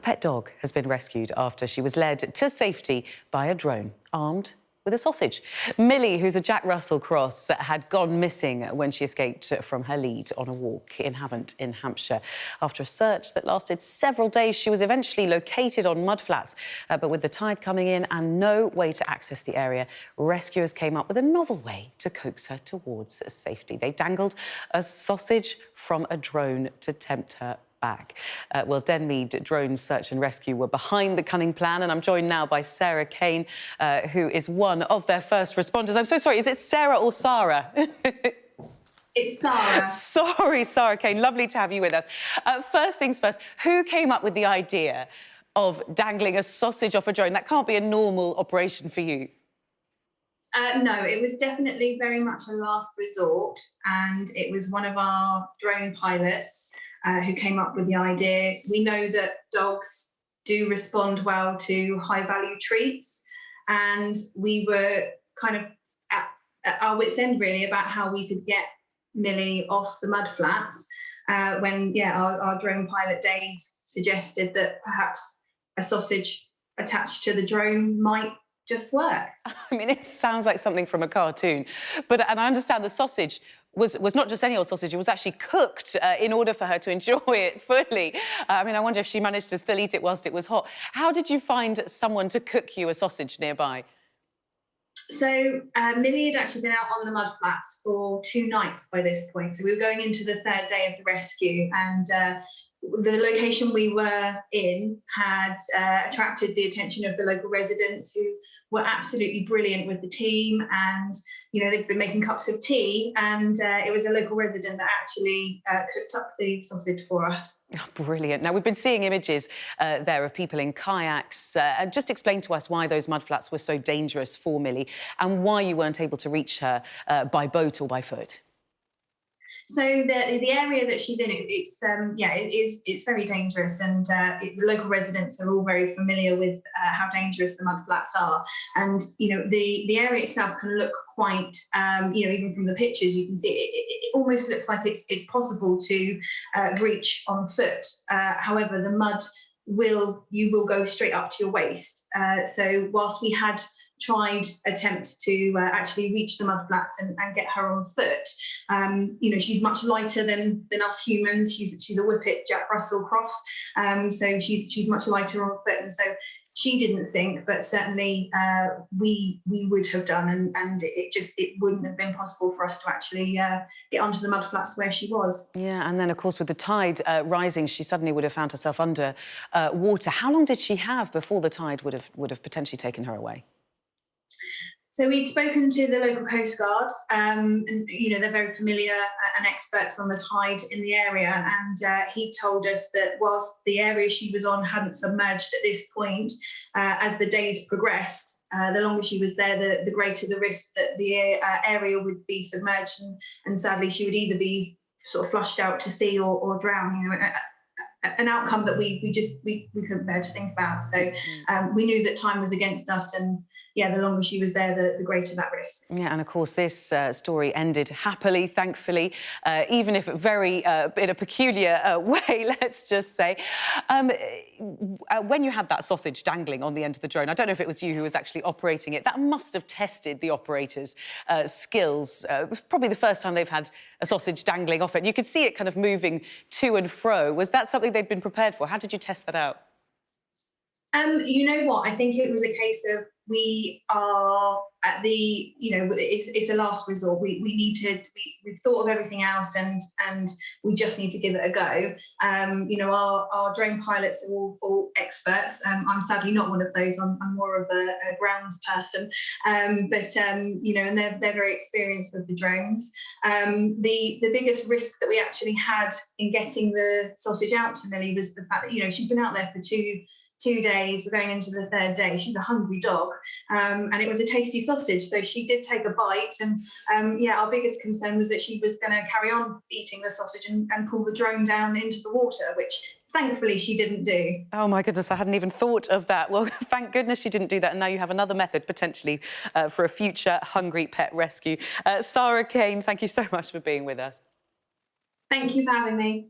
pet dog has been rescued after she was led to safety by a drone armed with a sausage. Millie, who's a Jack Russell cross, had gone missing when she escaped from her lead on a walk in Havant in Hampshire. After a search that lasted several days, she was eventually located on mudflats. But with the tide coming in and no way to access the area, rescuers came up with a novel way to coax her towards safety. They dangled a sausage from a drone to tempt her back. Well, Denmead Drone Search and Rescue were behind the cunning plan, and I'm joined now by Sarah Kane, who is one of their first responders. I'm so sorry, is it Sarah or Sarah? It's Sarah. Sorry, Sarah Kane, lovely to have you with us. First things first, who came up with the idea of dangling a sausage off a drone? That can't be a normal operation for you. No, it was definitely very much a last resort, and it was one of our drone pilots who came up with the idea. We know that dogs do respond well to high-value treats, and we were kind of at our wits' end, really, about how we could get Millie off the mudflats when, our drone pilot, Dave, suggested that perhaps a sausage attached to the drone might just work. I mean, it sounds like something from a cartoon. And I understand the sausage was not just any old sausage, it was actually cooked in order for her to enjoy it fully. I mean, I wonder if she managed to still eat it whilst it was hot. How did you find someone to cook you a sausage nearby? So Millie had actually been out on the mudflats for 2 nights by this point. So we were going into the 3rd day of the rescue, and the location we were in had attracted the attention of the local residents, who were absolutely brilliant with the team, and they've been making cups of tea, and it was a local resident that actually cooked up the sausage for us. Oh, brilliant. Now, we've been seeing images there of people in kayaks. And just explain to us why those mudflats were so dangerous for Millie and why you weren't able to reach her by boat or by foot. So the area that she's in, it's very dangerous, and the local residents are all very familiar with how dangerous the mudflats are. And the area itself can look quite, even from the pictures, you can see it almost looks like it's possible to reach on foot. However, the mud will go straight up to your waist. So whilst we had tried attempt to actually reach the mudflats and get her on foot. She's much lighter than us humans. She's a whippet Jack Russell cross, so she's much lighter on foot, and so she didn't sink, but certainly we would have done, and it wouldn't have been possible for us to actually get onto the mudflats where she was. Yeah, and then of course with the tide rising, she suddenly would have found herself under water. How long did she have before the tide would have potentially taken her away? So we'd spoken to the local Coast Guard, and they're very familiar and experts on the tide in the area, and he told us that whilst the area she was on hadn't submerged at this point, as the days progressed, the longer she was there, the greater the risk that the area would be submerged, and sadly she would either be sort of flushed out to sea or drown. An outcome that we couldn't bear to think about. So we knew that time was against us, and the longer she was there, the greater that risk. Yeah, and of course this story ended happily, thankfully, even if very in a peculiar way, let's just say. When you had that sausage dangling on the end of the drone, I don't know if it was you who was actually operating it, that must have tested the operators' skills. Probably the first time they've had a sausage dangling off it. You could see it kind of moving to and fro. Was that something they'd been prepared for? How did you test that out? You know what? I think it was a case of we are at the, it's a last resort. We've thought of everything else, and we just need to give it a go. Our drone pilots are all experts. I'm sadly not one of those. I'm more of a grounds person. And they're very experienced with the drones. The biggest risk that we actually had in getting the sausage out to Millie was the fact that, she'd been out there for two days. We're going into the 3rd day. She's a hungry dog, and it was a tasty sausage, so she did take a bite, and our biggest concern was that she was going to carry on eating the sausage and pull the drone down into the water, which thankfully she didn't do. Oh my goodness, I hadn't even thought of that. Well, thank goodness she didn't do that, and now you have another method potentially for a future hungry pet rescue. Sarah Kane, thank you so much for being with us. Thank you for having me.